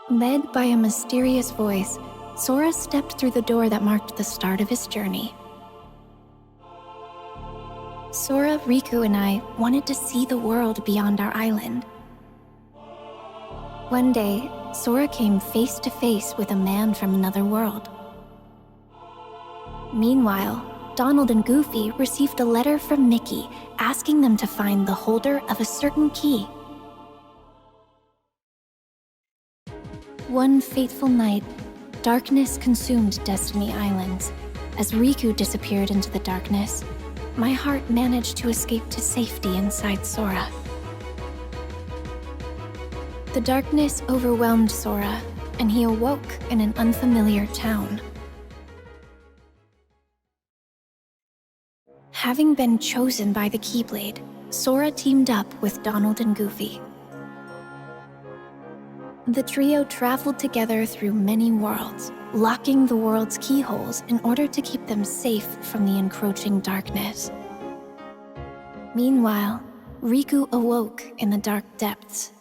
Led by a mysterious voice, Sora stepped through the door that marked the start of his journey. Sora, Riku, and I wanted to see the world beyond our island. One day, Sora came face to face with a man from another world. Meanwhile, Donald and Goofy received a letter from Mickey asking them to find the holder of a certain key. One fateful night, darkness consumed Destiny Islands. As Riku disappeared into the darkness, my heart managed to escape to safety inside Sora. The darkness overwhelmed Sora, and he awoke in an unfamiliar town. Having been chosen by the Keyblade, Sora teamed up with Donald and Goofy. The trio traveled together through many worlds, locking the world's keyholes in order to keep them safe from the encroaching darkness. Meanwhile, Riku awoke in the dark depths.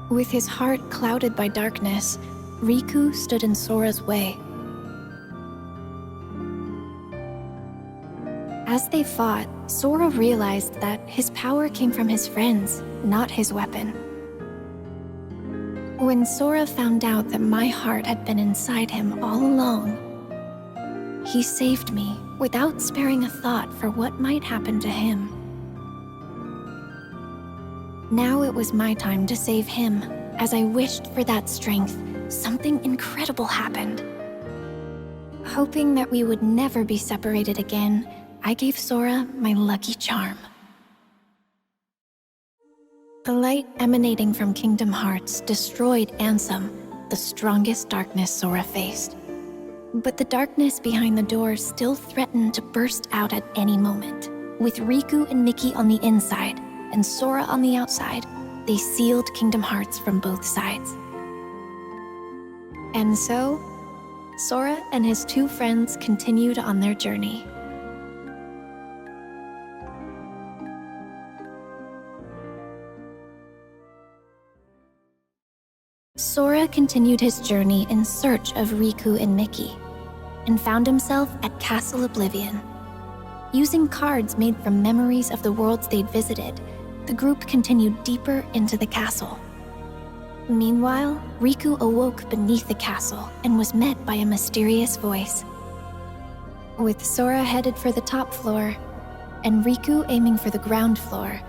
With his heart clouded by darkness, Riku stood in Sora's way. As they fought, Sora realized that his power came from his friends, not his weapon. When Sora found out that my heart had been inside him all along, he saved me without sparing a thought for what might happen to him. Now it was my time to save him. As I wished for that strength, something incredible happened. Hoping that we would never be separated again, I gave Sora my lucky charm. The light emanating from Kingdom Hearts destroyed Ansem, the strongest darkness Sora faced. But the darkness behind the door still threatened to burst out at any moment. With Riku and Mickey on the inside and Sora on the outside, they sealed Kingdom Hearts from both sides. And so, Sora and his two friends continued on their journey. Sora continued his journey in search of Riku and Mickey, and found himself at Castle Oblivion. Using cards made from memories of the worlds they'd visited, the group continued deeper into the castle. Meanwhile, Riku awoke beneath the castle and was met by a mysterious voice. With Sora headed for the top floor, and Riku aiming for the ground floor,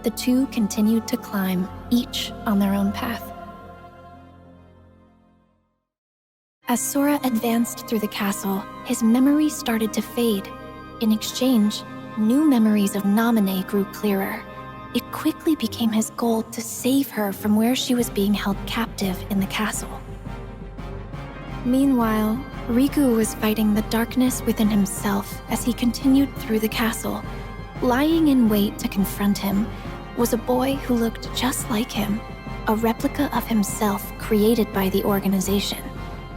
the two continued to climb, each on their own path. As Sora advanced through the castle, his memories started to fade. In exchange, new memories of Naminé grew clearer. It quickly became his goal to save her from where she was being held captive in the castle. Meanwhile, Riku was fighting the darkness within himself as he continued through the castle. Lying in wait to confront him was a boy who looked just like him, a replica of himself created by the organization.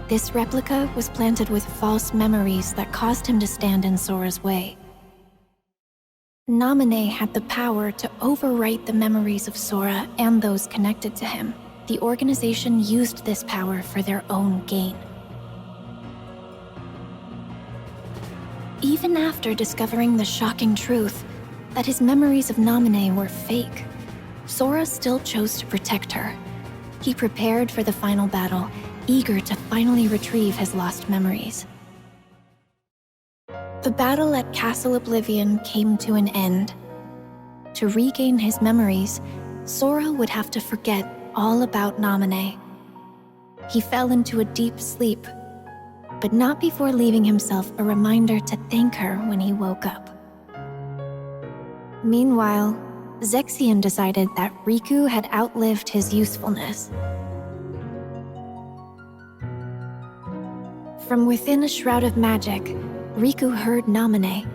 This replica was planted with false memories that caused him to stand in Sora's way. Naminé had the power to overwrite the memories of Sora and those connected to him. The organization used this power for their own gain. Even after discovering the shocking truth that his memories of Naminé were fake, Sora still chose to protect her. He prepared for the final battle, eager to finally retrieve his lost memories. The battle at Castle Oblivion came to an end. To regain his memories, Sora would have to forget all about Naminé. He fell into a deep sleep, but not before leaving himself a reminder to thank her when he woke up. Meanwhile, Zexion decided that Riku had outlived his usefulness. From within a shroud of magic, Riku heard Naminé.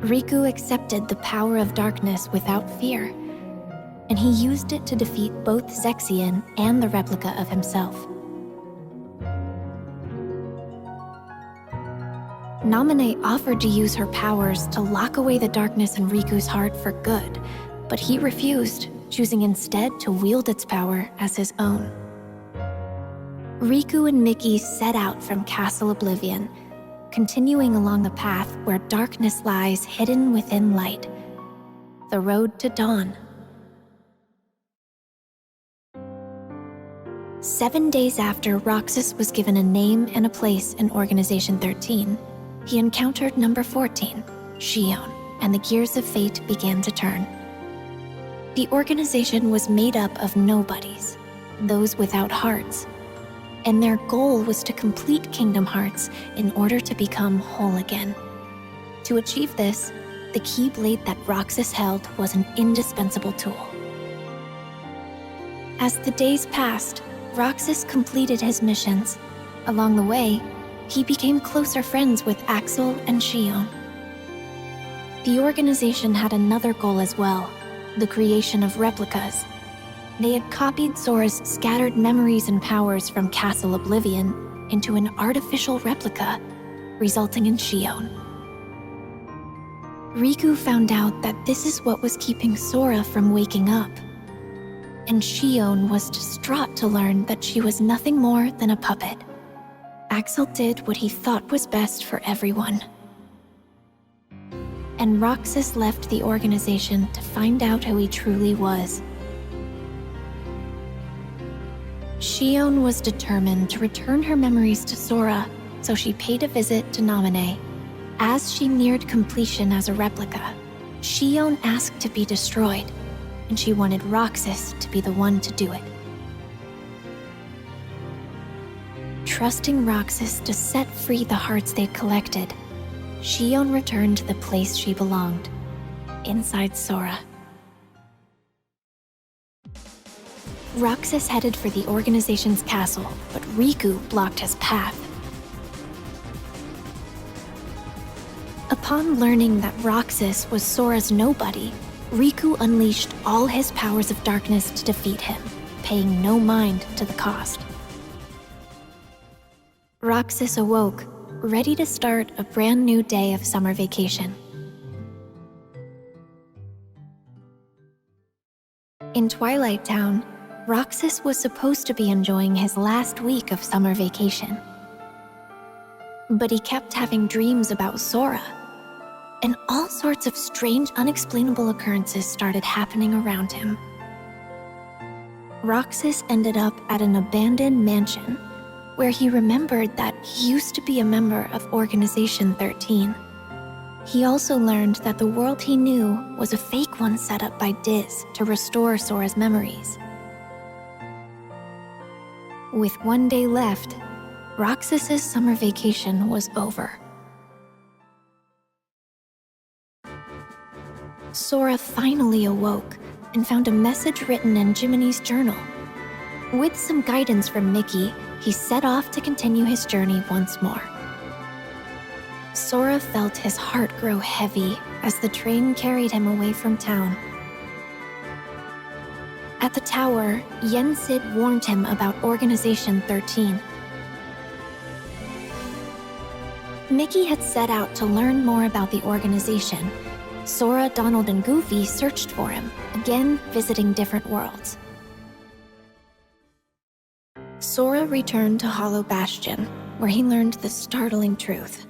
Riku accepted the power of darkness without fear, and he used it to defeat both Zexion and the replica of himself. Naminé offered to use her powers to lock away the darkness in Riku's heart for good, but he refused, choosing instead to wield its power as his own. Riku and Mickey set out from Castle Oblivion, continuing along the path where darkness lies hidden within light, the road to dawn. 7 days after Roxas was given a name and a place in Organization 13, he encountered number 14, Xion, and the gears of fate began to turn. The organization was made up of nobodies, those without hearts, and their goal was to complete Kingdom Hearts in order to become whole again. To achieve this, the Keyblade that Roxas held was an indispensable tool. As the days passed, Roxas completed his missions. Along the way, he became closer friends with Axel and Xion. The organization had another goal as well, the creation of replicas. They had copied Sora's scattered memories and powers from Castle Oblivion into an artificial replica, resulting in Xion. Riku found out that this is what was keeping Sora from waking up, and Xion was distraught to learn that she was nothing more than a puppet. Axel did what he thought was best for everyone. And Roxas left the organization to find out who he truly was. Xion was determined to return her memories to Sora, so she paid a visit to Naminé. As she neared completion as a replica, Xion asked to be destroyed, and she wanted Roxas to be the one to do it. Trusting Roxas to set free the hearts they'd collected, Xion returned to the place she belonged, inside Sora. Roxas headed for the organization's castle, but Riku blocked his path. Upon learning that Roxas was Sora's nobody, Riku unleashed all his powers of darkness to defeat him, paying no mind to the cost. Roxas awoke, ready to start a brand new day of summer vacation. In Twilight Town, Roxas was supposed to be enjoying his last week of summer vacation. But he kept having dreams about Sora, and all sorts of strange, unexplainable occurrences started happening around him. Roxas ended up at an abandoned mansion where he remembered that he used to be a member of Organization 13. He also learned that the world he knew was a fake one set up by Diz to restore Sora's memories. With 1 day left, Roxas's summer vacation was over. Sora finally awoke and found a message written in Jiminy's journal. With some guidance from Mickey, he set off to continue his journey once more. Sora felt his heart grow heavy as the train carried him away from town. At the tower, Yen Sid warned him about Organization 13. Mickey had set out to learn more about the organization. Sora, Donald, and Goofy searched for him, again visiting different worlds. Sora returned to Hollow Bastion, where he learned the startling truth.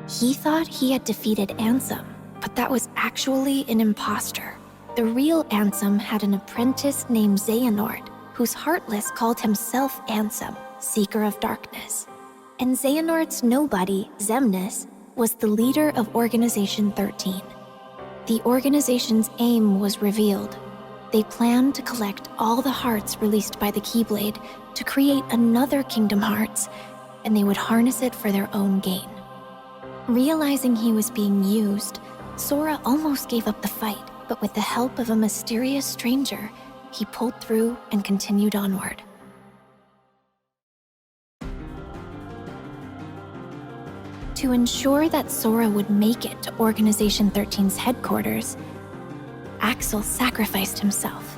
He thought he had defeated Ansem, but that was actually an imposter. The real Ansem had an apprentice named Xehanort, whose Heartless called himself Ansem, Seeker of Darkness. And Xehanort's nobody, Xemnas, was the leader of Organization 13. The organization's aim was revealed. They planned to collect all the hearts released by the Keyblade to create another Kingdom Hearts, and they would harness it for their own gain. Realizing he was being used, Sora almost gave up the fight, but with the help of a mysterious stranger, he pulled through and continued onward. To ensure that Sora would make it to Organization 13's headquarters, Axel sacrificed himself.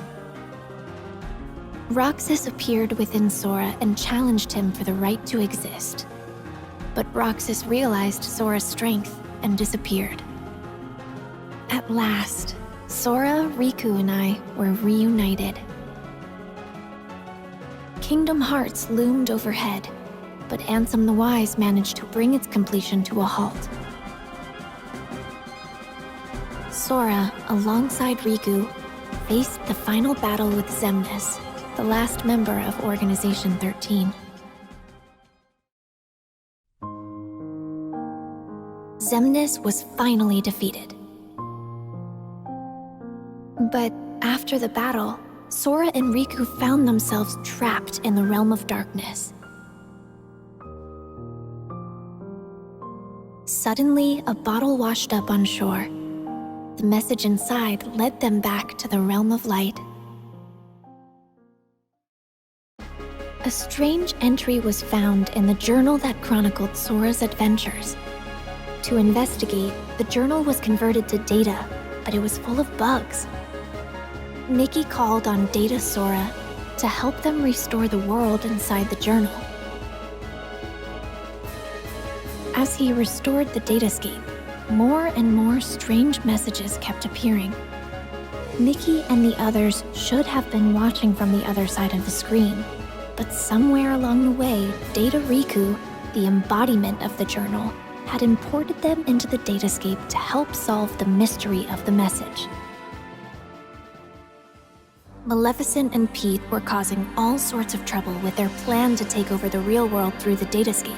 Roxas appeared within Sora and challenged him for the right to exist. But Roxas realized Sora's strength and disappeared. At last, Sora, Riku, and I were reunited. Kingdom Hearts loomed overhead, but Ansem the Wise managed to bring its completion to a halt. Sora, alongside Riku, faced the final battle with Xemnas, the last member of Organization 13. Xemnas was finally defeated. But after the battle, Sora and Riku found themselves trapped in the realm of darkness. Suddenly, a bottle washed up on shore. The message inside led them back to the realm of light. A strange entry was found in the journal that chronicled Sora's adventures. To investigate, the journal was converted to data, but it was full of bugs. Mickey called on Data Sora to help them restore the world inside the journal. As he restored the datascape, more and more strange messages kept appearing. Mickey and the others should have been watching from the other side of the screen, but somewhere along the way, Data Riku, the embodiment of the journal, had imported them into the datascape to help solve the mystery of the message. Maleficent and Pete were causing all sorts of trouble with their plan to take over the real world through the datascape.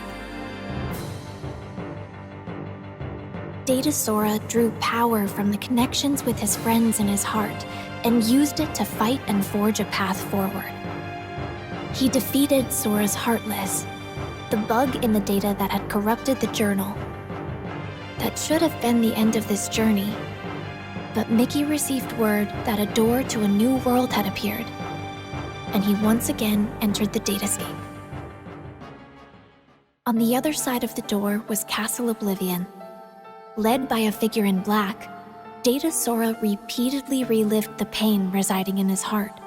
Data Sora drew power from the connections with his friends in his heart and used it to fight and forge a path forward. He defeated Sora's Heartless, the bug in the data that had corrupted the journal. That should have been the end of this journey, but Mickey received word that a door to a new world had appeared, and he once again entered the datascape. On the other side of the door was Castle Oblivion. Led by a figure in black, Data Sora repeatedly relived the pain residing in his heart.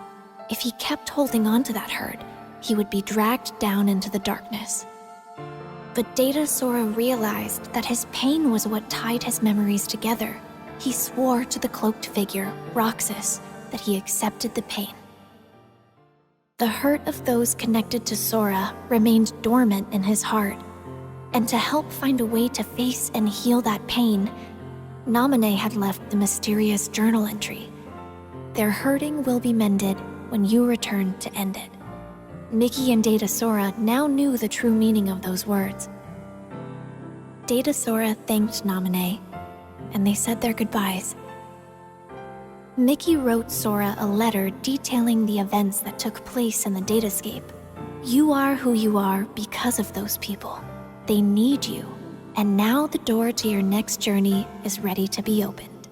If he kept holding on to that hurt, he would be dragged down into the darkness. But Data Sora realized that his pain was what tied his memories together. He swore to the cloaked figure, Roxas, that he accepted the pain. The hurt of those connected to Sora remained dormant in his heart, and to help find a way to face and heal that pain, Naminé had left the mysterious journal entry. Their hurting will be mended when you return to end it. Mickey and Data Sora now knew the true meaning of those words. Data Sora thanked Naminé, and they said their goodbyes. Mickey wrote Sora a letter detailing the events that took place in the datascape. You are who you are because of those people. They need you, and now the door to your next journey is ready to be opened.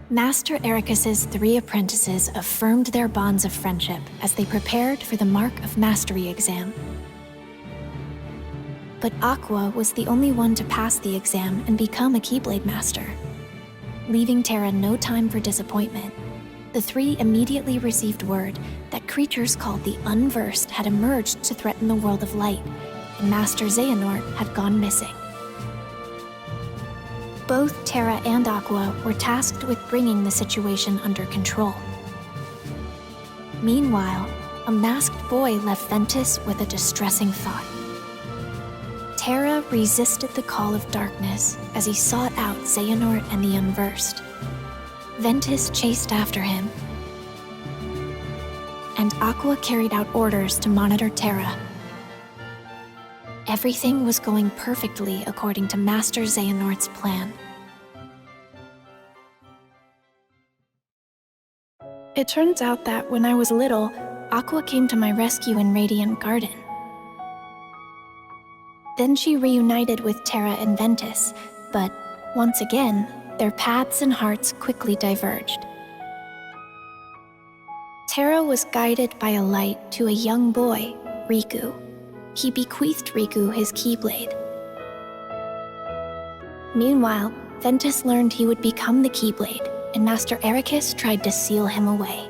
Master Ericus's 3 apprentices affirmed their bonds of friendship as they prepared for the Mark of Mastery exam. But Aqua was the only one to pass the exam and become a Keyblade Master. Leaving Terra no time for disappointment, the 3 immediately received word that creatures called the Unversed had emerged to threaten the world of light, and Master Xehanort had gone missing. Both Terra and Aqua were tasked with bringing the situation under control. Meanwhile, a masked boy left Ventus with a distressing thought. Terra resisted the call of darkness as he sought out Xehanort and the Unversed. Ventus chased after him, and Aqua carried out orders to monitor Terra. Everything was going perfectly according to Master Xehanort's plan. It turns out that when I was little, Aqua came to my rescue in Radiant Garden. Then she reunited with Terra and Ventus, but once again, their paths and hearts quickly diverged. Terra was guided by a light to a young boy, Riku. He bequeathed Riku his Keyblade. Meanwhile, Ventus learned he would become the Keyblade, and Master Ericus tried to seal him away.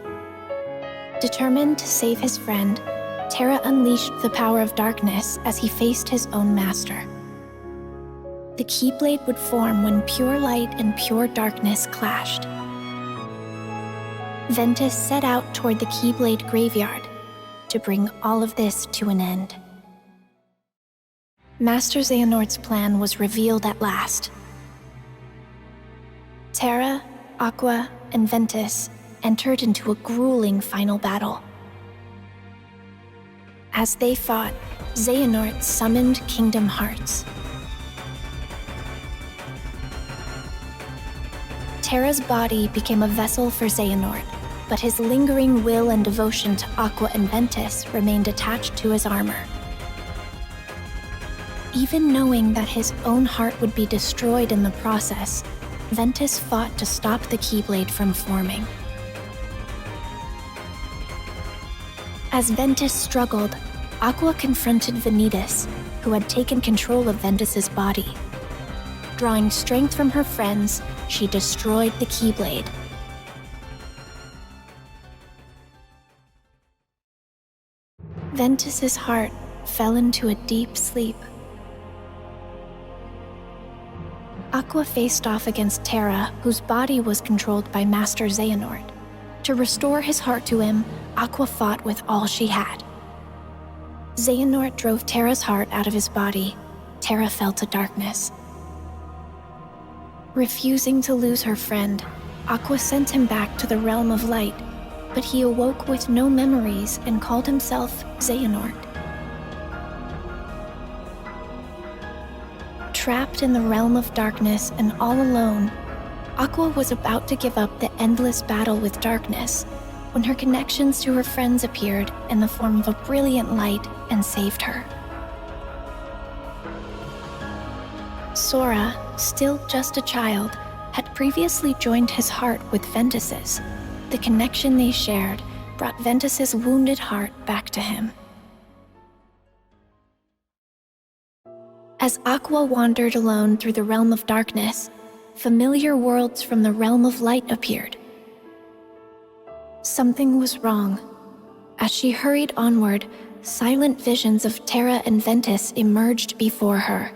Determined to save his friend, Terra unleashed the power of darkness as he faced his own master. The Keyblade would form when pure light and pure darkness clashed. Ventus set out toward the Keyblade graveyard to bring all of this to an end. Master Xehanort's plan was revealed at last. Terra, Aqua, and Ventus entered into a grueling final battle. As they fought, Xehanort summoned Kingdom Hearts. Terra's body became a vessel for Xehanort, but his lingering will and devotion to Aqua and Ventus remained attached to his armor. Even knowing that his own heart would be destroyed in the process, Ventus fought to stop the Keyblade from forming. As Ventus struggled, Aqua confronted Vanitas, who had taken control of Ventus's body. Drawing strength from her friends, she destroyed the Keyblade. Ventus's heart fell into a deep sleep. Aqua faced off against Terra, whose body was controlled by Master Xehanort. To restore his heart to him, Aqua fought with all she had. Xehanort drove Terra's heart out of his body. Terra fell to darkness. Refusing to lose her friend, Aqua sent him back to the realm of light, but he awoke with no memories and called himself Xehanort. Trapped in the realm of darkness and all alone, Aqua was about to give up the endless battle with darkness when her connections to her friends appeared in the form of a brilliant light and saved her. Sora, still just a child, had previously joined his heart with Ventus's. The connection they shared brought Ventus's wounded heart back to him. As Aqua wandered alone through the realm of darkness, familiar worlds from the realm of light appeared. Something was wrong. As she hurried onward, silent visions of Terra and Ventus emerged before her.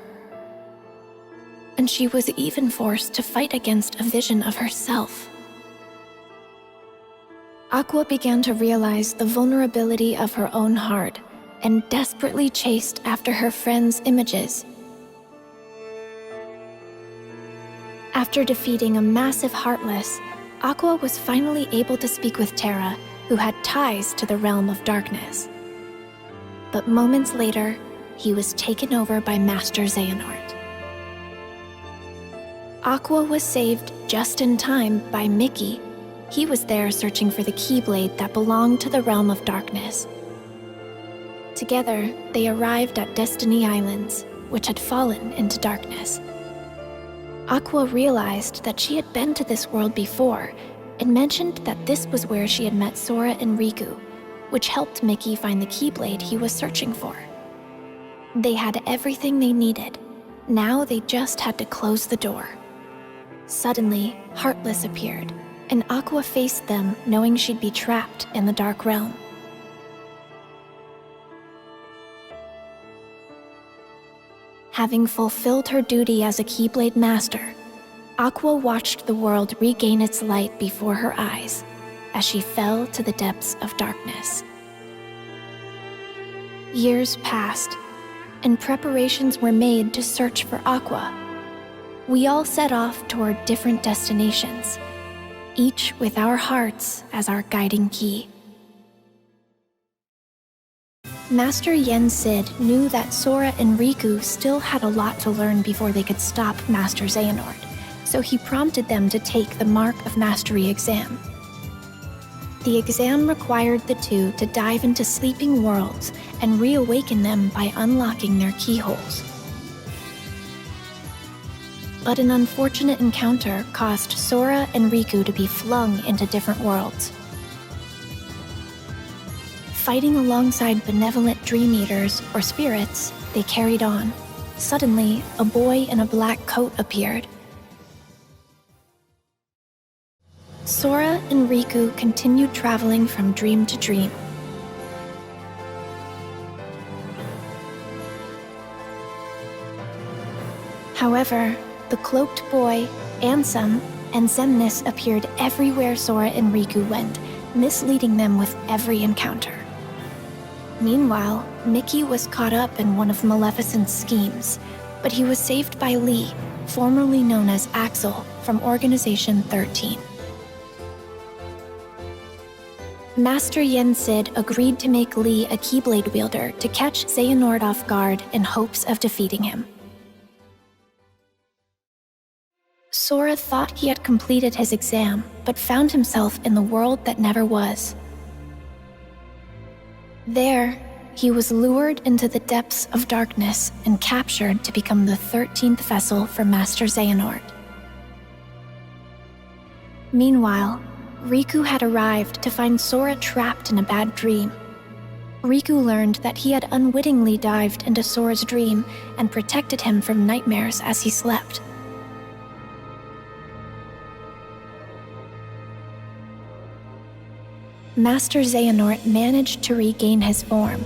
And she was even forced to fight against a vision of herself. Aqua began to realize the vulnerability of her own heart and desperately chased after her friends' images. After defeating a massive Heartless, Aqua was finally able to speak with Terra, who had ties to the realm of darkness. But moments later, he was taken over by Master Xehanort. Aqua was saved just in time by Mickey. He was there searching for the Keyblade that belonged to the realm of darkness. Together, they arrived at Destiny Islands, which had fallen into darkness. Aqua realized that she had been to this world before and mentioned that this was where she had met Sora and Riku, which helped Mickey find the Keyblade he was searching for. They had everything they needed. Now they just had to close the door. Suddenly, Heartless appeared, and Aqua faced them knowing she'd be trapped in the Dark Realm. Having fulfilled her duty as a Keyblade Master, Aqua watched the world regain its light before her eyes as she fell to the depths of darkness. Years passed, and preparations were made to search for Aqua. We all set off toward different destinations, each with our hearts as our guiding key. Master Yen Sid knew that Sora and Riku still had a lot to learn before they could stop Master Xehanort, so he prompted them to take the Mark of Mastery exam. The exam required the two to dive into sleeping worlds and reawaken them by unlocking their keyholes. But an unfortunate encounter caused Sora and Riku to be flung into different worlds. Fighting alongside benevolent Dream Eaters, or spirits, they carried on. Suddenly, a boy in a black coat appeared. Sora and Riku continued traveling from dream to dream. However, the cloaked boy, Ansem, and Xemnas appeared everywhere Sora and Riku went, misleading them with every encounter. Meanwhile, Mickey was caught up in one of Maleficent's schemes, but he was saved by Lee, formerly known as Axel, from Organization 13. Master Yen Sid agreed to make Lee a Keyblade wielder to catch Xehanort off guard in hopes of defeating him. Sora thought he had completed his exam, but found himself in the world that never was. There, he was lured into the depths of darkness and captured to become the 13th vessel for Master Xehanort. Meanwhile, Riku had arrived to find Sora trapped in a bad dream. Riku learned that he had unwittingly dived into Sora's dream and protected him from nightmares as he slept. Master Xehanort managed to regain his form,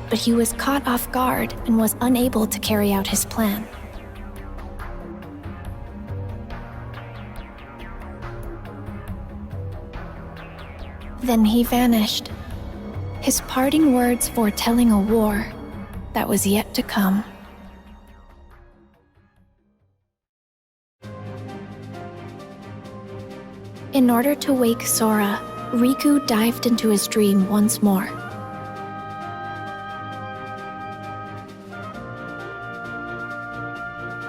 but he was caught off guard and was unable to carry out his plan. Then he vanished, his parting words foretelling a war that was yet to come. In order to wake Sora, Riku dived into his dream once more.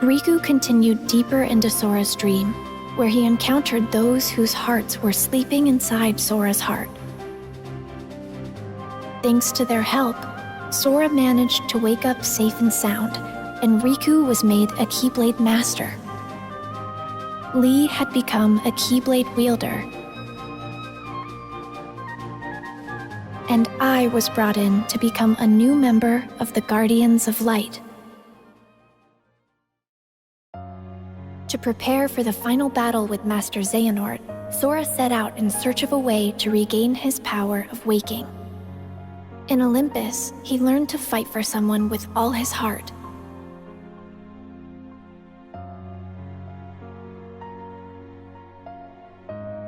Riku continued deeper into Sora's dream, where he encountered those whose hearts were sleeping inside Sora's heart. Thanks to their help, Sora managed to wake up safe and sound, and Riku was made a Keyblade Master. Lee had become a Keyblade wielder, and I was brought in to become a new member of the Guardians of Light. To prepare for the final battle with Master Xehanort, Sora set out in search of a way to regain his power of waking. In Olympus, he learned to fight for someone with all his heart.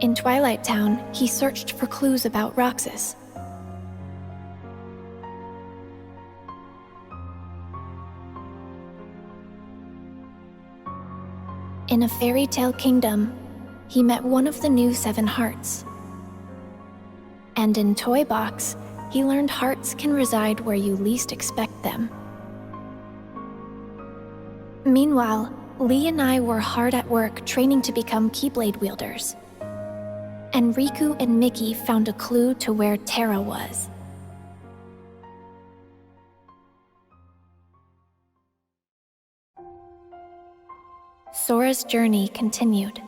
In Twilight Town, he searched for clues about Roxas. In a fairy tale kingdom, he met one of the new 7 hearts. And in Toy Box, he learned hearts can reside where you least expect them. Meanwhile, Lee and I were hard at work training to become Keyblade wielders. And Riku and Mickey found a clue to where Terra was. Sora's journey continued.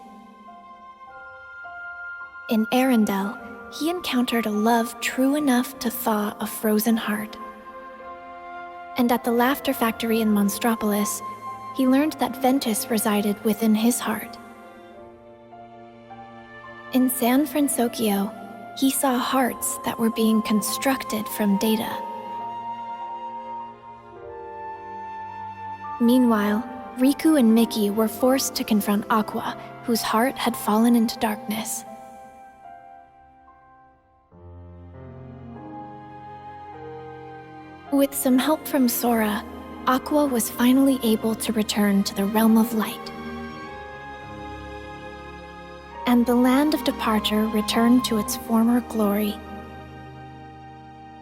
In Arendelle, he encountered a love true enough to thaw a frozen heart. And at the Laughter Factory in Monstropolis, he learned that Ventus resided within his heart. In San Francisco, he saw hearts that were being constructed from data. Meanwhile, Riku and Mickey were forced to confront Aqua, whose heart had fallen into darkness. With some help from Sora, Aqua was finally able to return to the Realm of Light. And the Land of Departure returned to its former glory.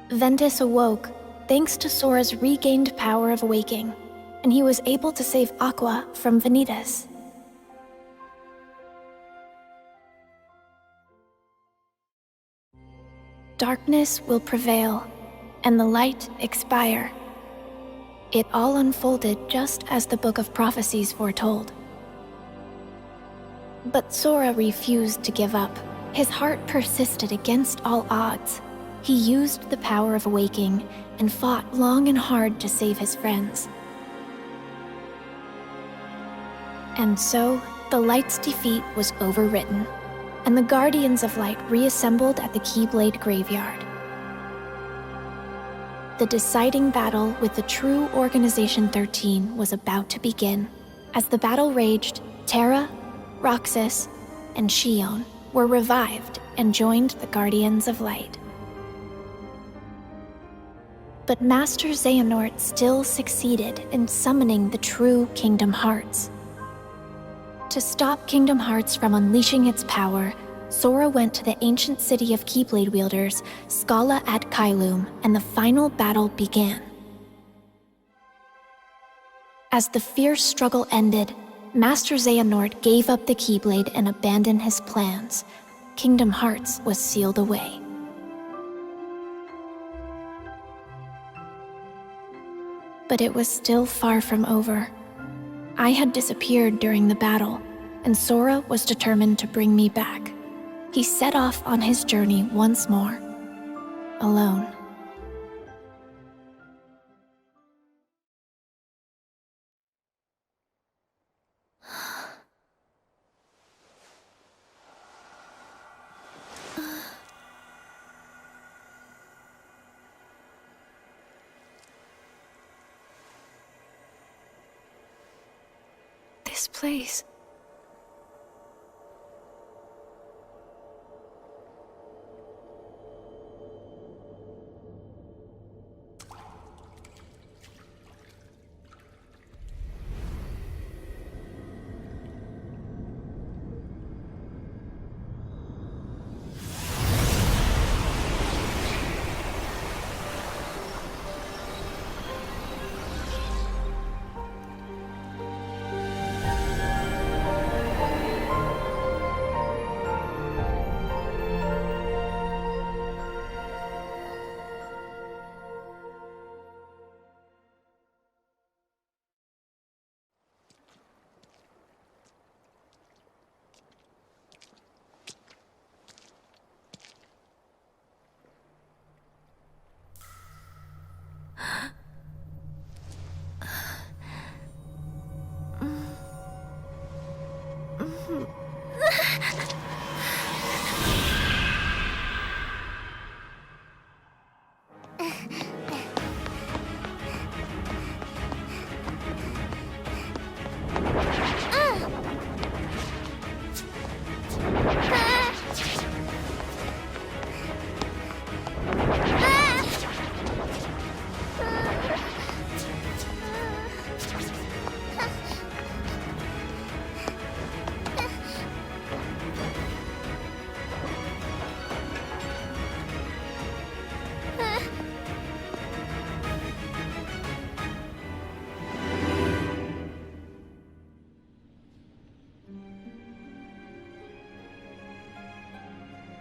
Ventus awoke thanks to Sora's regained power of waking, and he was able to save Aqua from Vanitas. Darkness will prevail, and the light expire. It all unfolded just as the Book of Prophecies foretold. But Sora refused to give up. His heart persisted against all odds. He used the power of waking and fought long and hard to save his friends. And so, the Light's defeat was overwritten, and the Guardians of Light reassembled at the Keyblade Graveyard. The deciding battle with the true Organization 13 was about to begin. As the battle raged, Terra, Roxas, and Xion were revived and joined the Guardians of Light. But Master Xehanort still succeeded in summoning the true Kingdom Hearts. To stop Kingdom Hearts from unleashing its power, Sora went to the ancient city of Keyblade wielders, Scala ad Caelum, and the final battle began. As the fierce struggle ended, Master Xehanort gave up the Keyblade and abandoned his plans. Kingdom Hearts was sealed away. But it was still far from over. I had disappeared during the battle, and Sora was determined to bring me back. He set off on his journey once more, alone. This place.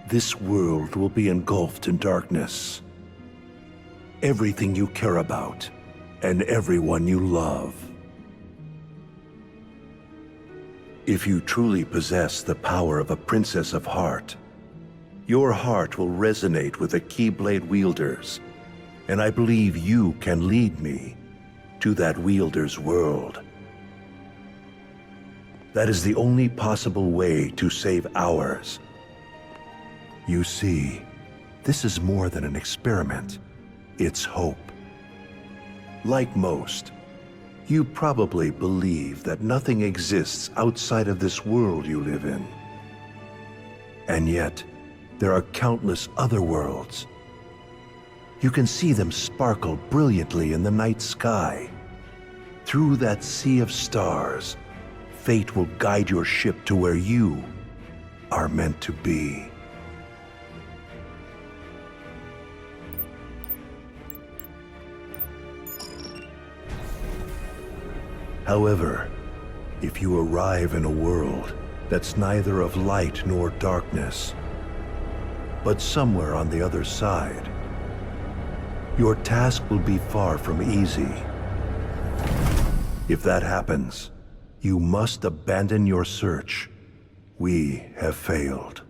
This world will be engulfed in darkness. Everything you care about, and everyone you love. If you truly possess the power of a Princess of Heart, your heart will resonate with the Keyblade wielders, and I believe you can lead me to that wielder's world. That is the only possible way to save ours. You see, this is more than an experiment. It's hope. Like most, you probably believe that nothing exists outside of this world you live in. And yet, there are countless other worlds. You can see them sparkle brilliantly in the night sky. Through that sea of stars, fate will guide your ship to where you are meant to be. However, if you arrive in a world that's neither of light nor darkness, but somewhere on the other side, your task will be far from easy. If that happens, you must abandon your search. We have failed.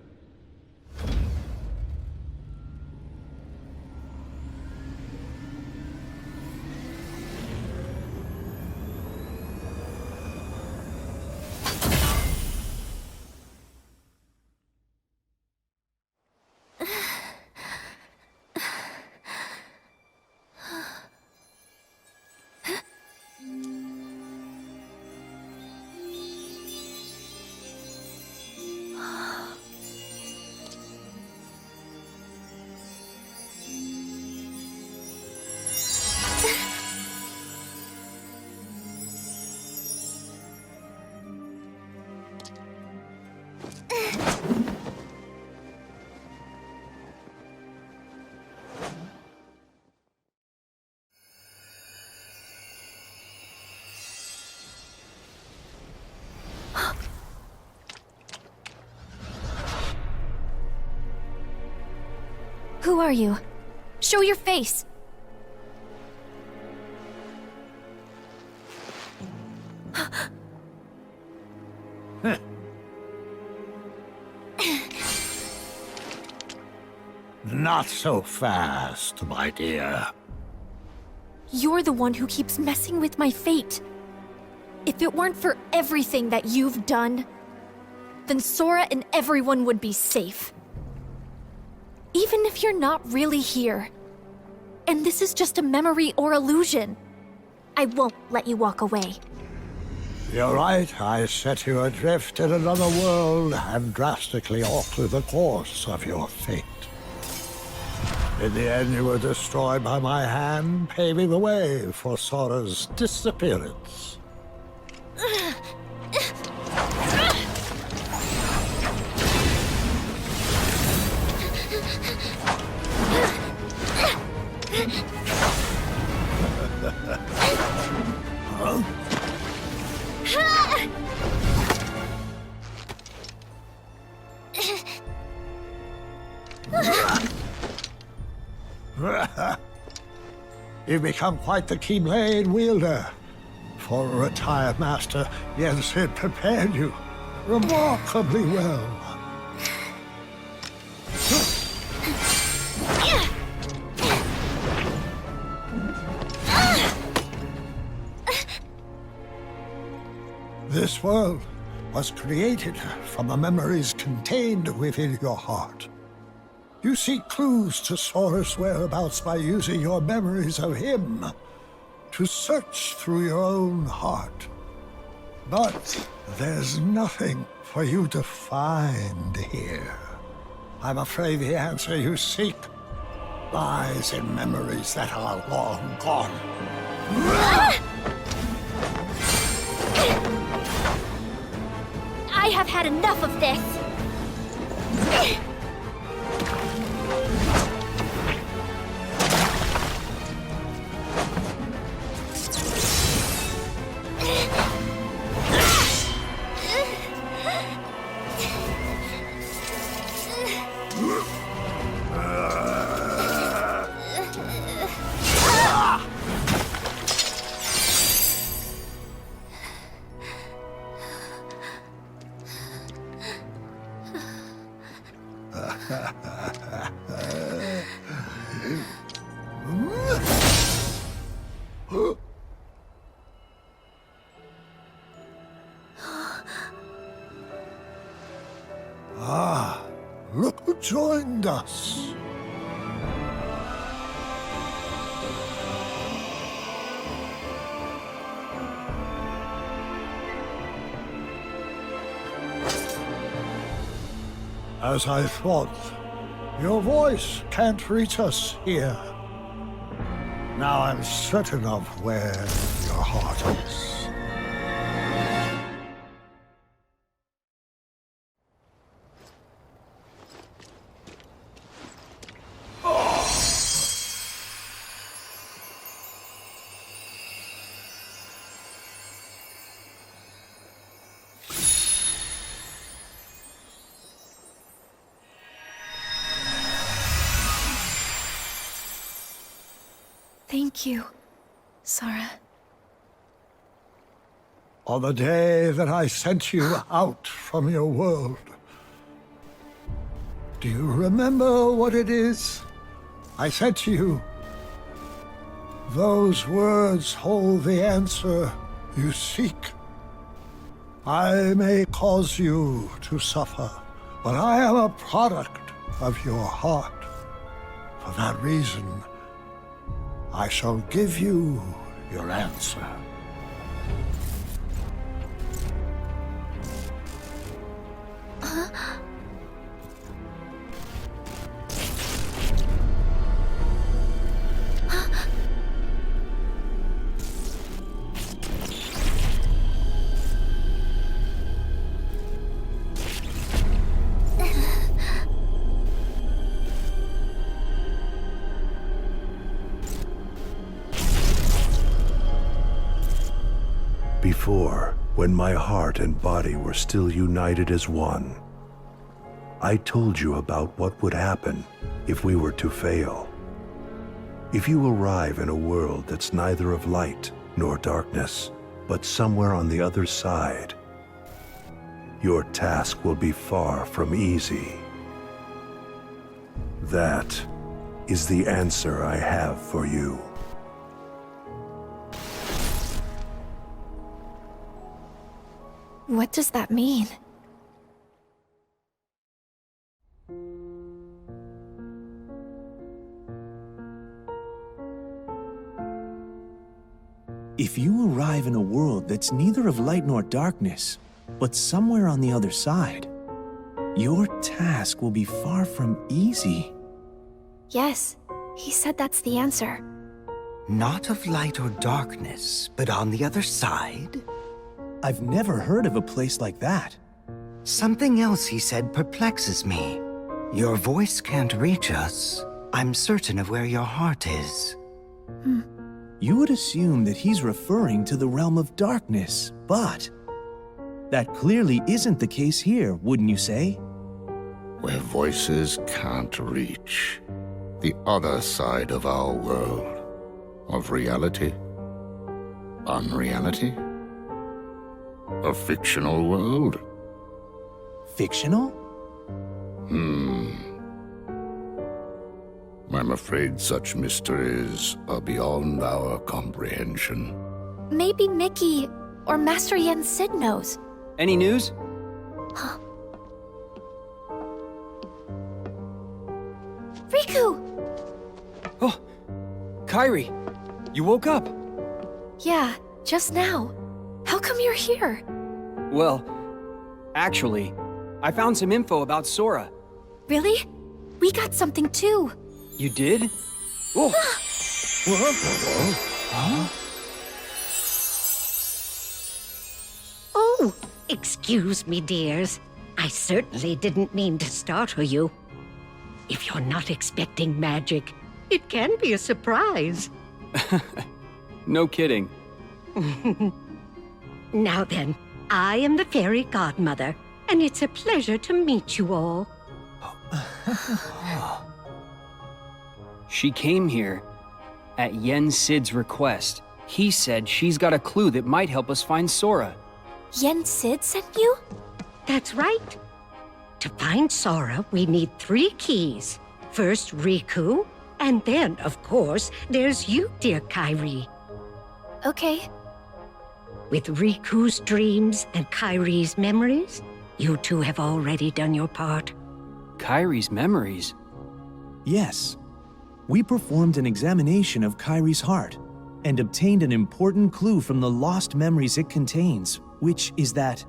Who are you? Show your face! Not so fast, my dear. You're the one who keeps messing with my fate. If it weren't for everything that you've done, then Sora and everyone would be safe. Even if you're not really here, and this is just a memory or illusion, I won't let you walk away. You're right, I set you adrift in another world and drastically altered the course of your fate. In the end, you were destroyed by my hand, paving the way for Sora's disappearance. You've become quite the Keyblade wielder. For a retired master, Yensid prepared you remarkably well. This world was created from the memories contained within your heart. You seek clues to Sora's whereabouts by using your memories of him to search through your own heart. But there's nothing for you to find here. I'm afraid the answer you seek lies in memories that are long gone. I have had enough of this! Ah, look who joined us. As I thought, your voice can't reach us here. Now I'm certain of where your heart is. Thank you, Sora. On the day that I sent you out from your world, do you remember what it is I said to you? Those words hold the answer you seek. I may cause you to suffer, but I am a product of your heart. For that reason, I shall give you your answer. when my heart and body were still united as one. I told you about what would happen if we were to fail. If you arrive in a world that's neither of light nor darkness, but somewhere on the other side, your task will be far from easy. That is the answer I have for you. What does that mean? If you arrive in a world that's neither of light nor darkness, but somewhere on the other side, your task will be far from easy. Yes, he said that's the answer. Not of light or darkness, but on the other side? I've never heard of a place like that. Something else he said perplexes me. Your voice can't reach us. I'm certain of where your heart is. You would assume that he's referring to the realm of darkness, but that clearly isn't the case here, wouldn't you say? Where voices can't reach. The other side of our world. Of reality. Unreality. A fictional world. Fictional? I'm afraid such mysteries are beyond our comprehension. Maybe Mickey or Master Yen Sid knows. Any news? Riku! Oh, Kairi, you woke up. Yeah, just now. How come you're here? Well, actually, I found some info about Sora. Really? We got something too. You did? Oh, Oh, excuse me, dears. I certainly didn't mean to startle you. If you're not expecting magic, it can be a surprise. no kidding. Now then, I am the fairy godmother, and it's a pleasure to meet you all. She came here at Yen Sid's request. He said she's got a clue that might help us find Sora. Yen Sid sent you? That's right. To find Sora, we need 3 keys. First, Riku, and then, of course, there's you, dear Kairi. Okay. With Riku's dreams and Kairi's memories, you two have already done your part. Kairi's memories. Yes. We performed an examination of Kairi's heart and obtained an important clue from the lost memories it contains, which is that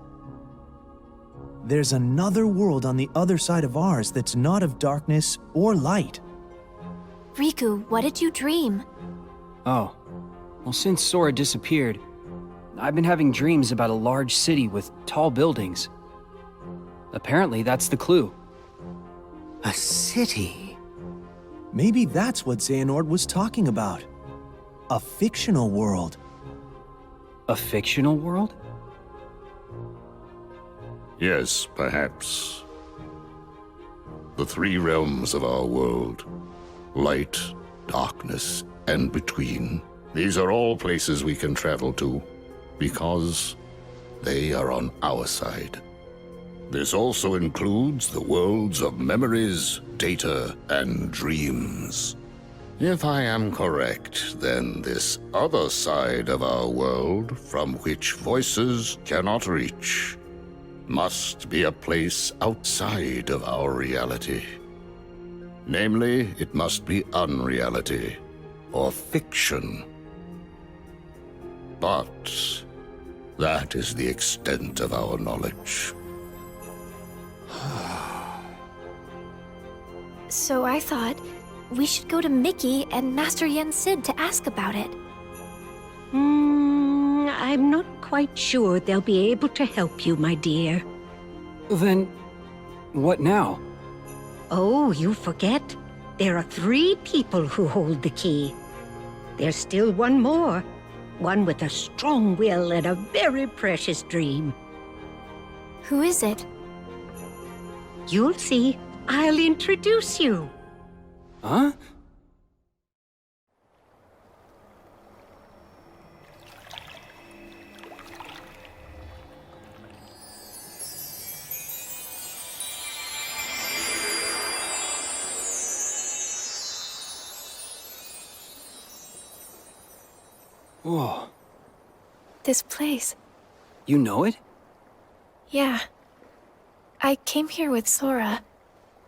there's another world on the other side of ours that's not of darkness or light. Riku, what did you dream? Oh, well, since Sora disappeared, I've been having dreams about a large city with tall buildings. Apparently, that's the clue. A city? Maybe that's what Xehanort was talking about. A fictional world. A fictional world? Yes, perhaps. The 3 realms of our world. Light, darkness, and between. These are all places we can travel to, because they are on our side. This also includes the worlds of memories, data, and dreams. If I am correct, then this other side of our world, from which voices cannot reach, must be a place outside of our reality. Namely, it must be unreality, or fiction. But that is the extent of our knowledge. So I thought we should go to Mickey and Master Yen Sid to ask about it. I'm not quite sure they'll be able to help you, my dear. Then, what now? Oh, you forget. There are 3 people who hold the key. There's still one more. One with a strong will and a very precious dream. Who is it? You'll see. I'll introduce you. Huh? Whoa. This place. You know it? Yeah. I came here with Sora,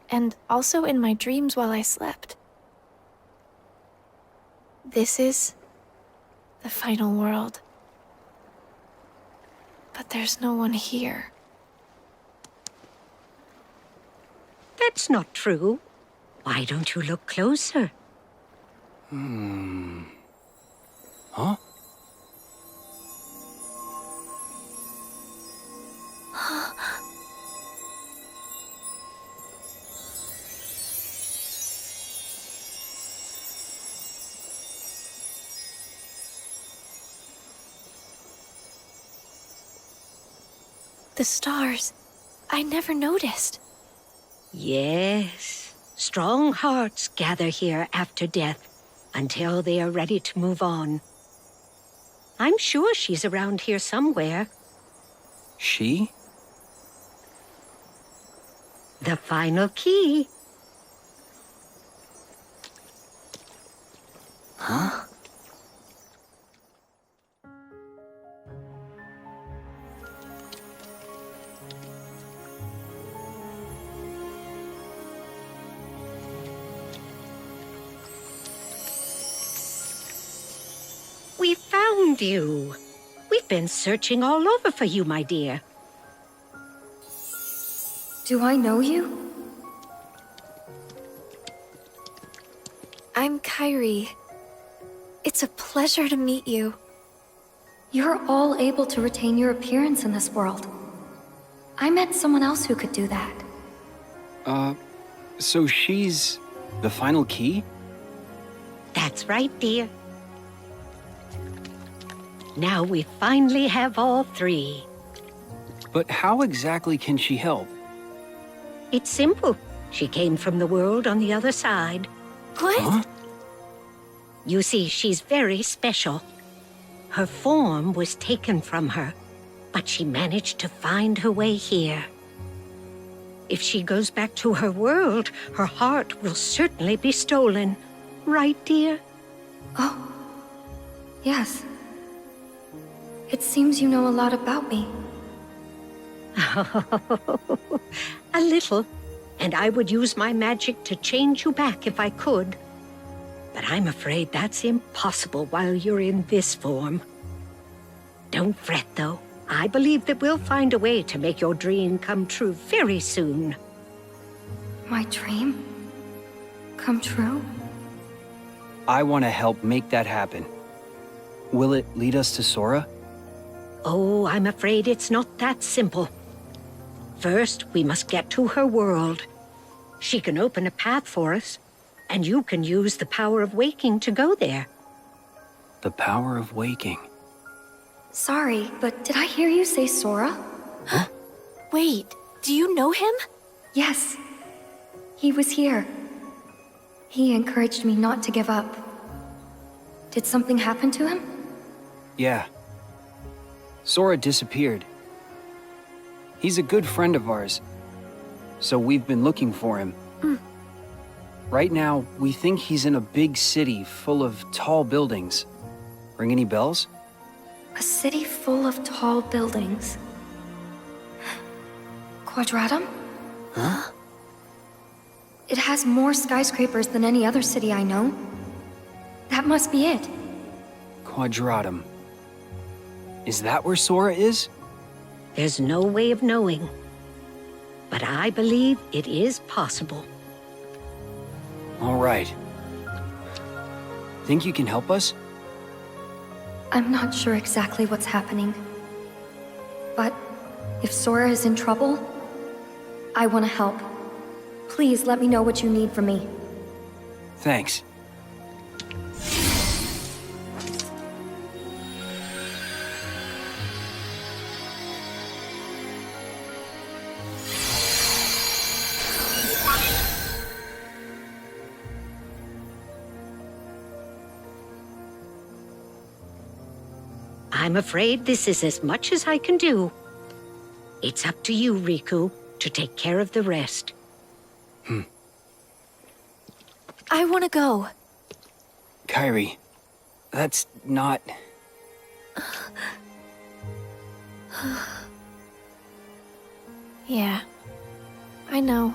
and also in my dreams while I slept. This is the final world. But there's no one here. That's not true. Why don't you look closer? Huh? The stars. I never noticed. Yes. Strong hearts gather here after death until they are ready to move on. I'm sure she's around here somewhere. She? The final key. Huh? We found you. We've been searching all over for you, my dear. Do I know you? I'm Kairi. It's a pleasure to meet you. You're all able to retain your appearance in this world. I met someone else who could do that. So she's the final key? That's right, dear. Now we finally have all three. But how exactly can she help? It's simple. She came from the world on the other side. What? Huh? You see, she's very special. Her form was taken from her, but she managed to find her way here. If she goes back to her world, her heart will certainly be stolen. Right, dear? Oh. Yes. It seems you know a lot about me. A little. And I would use my magic to change you back if I could. But I'm afraid that's impossible while you're in this form. Don't fret, though. I believe that we'll find a way to make your dream come true very soon. My dream? Come true? I want to help make that happen. Will it lead us to Sora? Oh, I'm afraid it's not that simple. First, we must get to her world. She can open a path for us, and you can use the power of waking to go there. The power of waking. Sorry, but did I hear you say Sora? Huh? Wait, do you know him? Yes. He was here. He encouraged me not to give up. Did something happen to him? Yeah. Sora disappeared. He's a good friend of ours, so we've been looking for him. Right now, we think he's in a big city full of tall buildings. Ring any bells? A city full of tall buildings. Quadratum? Huh? It has more skyscrapers than any other city I know. That must be it. Quadratum. Is that where Sora is? There's no way of knowing. But I believe it is possible. All right. Think you can help us? I'm not sure exactly what's happening. But if Sora is in trouble, I want to help. Please let me know what you need from me. Thanks. I'm afraid this is as much as I can do. It's up to you, Riku, to take care of the rest. I want to go. Kairi, that's not... Yeah, I know.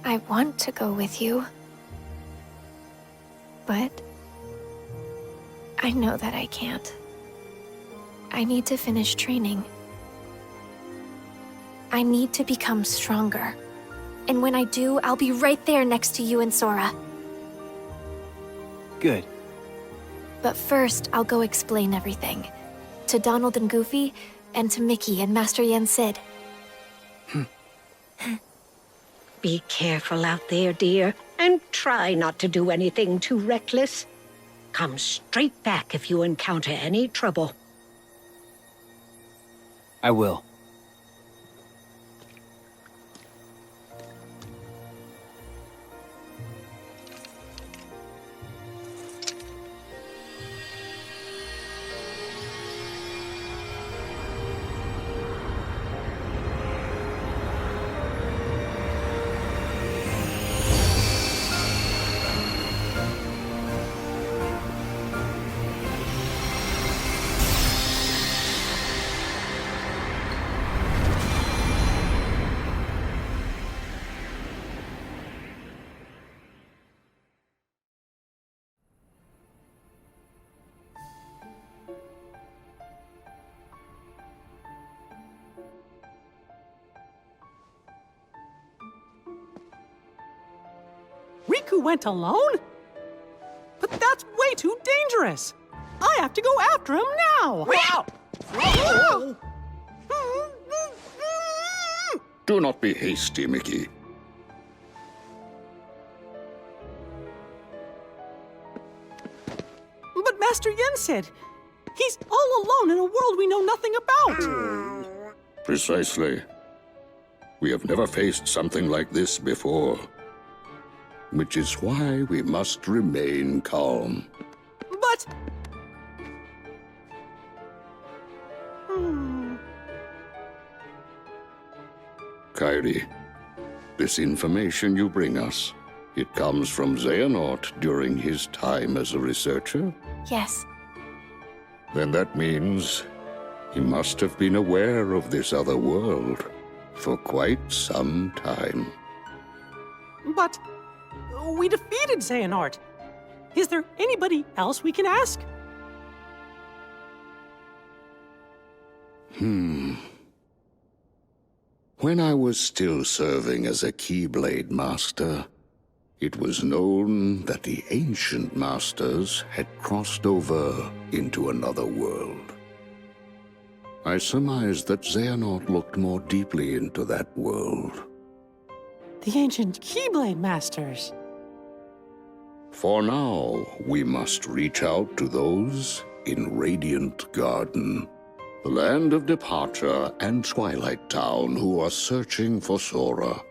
I want to go with you. But I know that I can't. I need to finish training. I need to become stronger. And when I do, I'll be right there next to you and Sora. Good. But first, I'll go explain everything. To Donald and Goofy, and to Mickey and Master Yen Sid. Be careful out there, dear, and try not to do anything too reckless. Come straight back if you encounter any trouble. I will. Riku went alone? But that's way too dangerous! I have to go after him now! Do not be hasty, Mickey. But Master Yen said he's all alone in a world we know nothing about! Precisely. We have never faced something like this before. Which is why we must remain calm. But... Kairi, this information you bring us, it comes from Xehanort during his time as a researcher? Yes, Then that means he must have been aware of this other world for quite some time. but... we defeated Xehanort. Is there anybody else we can ask? When I was still serving as a Keyblade Master, it was known that the ancient masters had crossed over into another world. I surmised that Xehanort looked more deeply into that world. The ancient Keyblade Masters. For now, we must reach out to those in Radiant Garden, the land of departure and Twilight Town who are searching for Sora,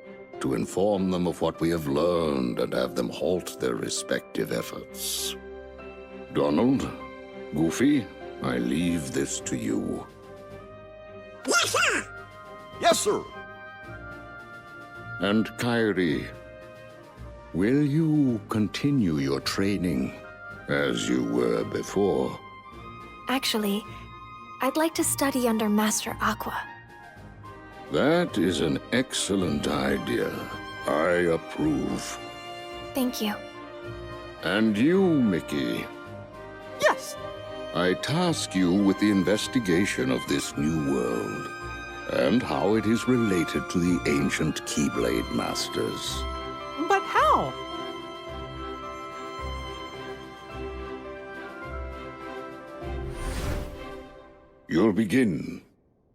to inform them of what we have learned and have them halt their respective efforts. Donald, Goofy, I leave this to you. Yes, sir. And Kairi, will you continue your training as you were before? actually, I'd like to study under Master Aqua. That is an excellent idea. I approve. Thank you. And you, Mickey, Yes, I task you with the investigation of this new world and how it is related to the ancient Keyblade Masters. but how? You'll begin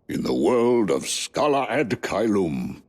in the world of Scala ad Caelum.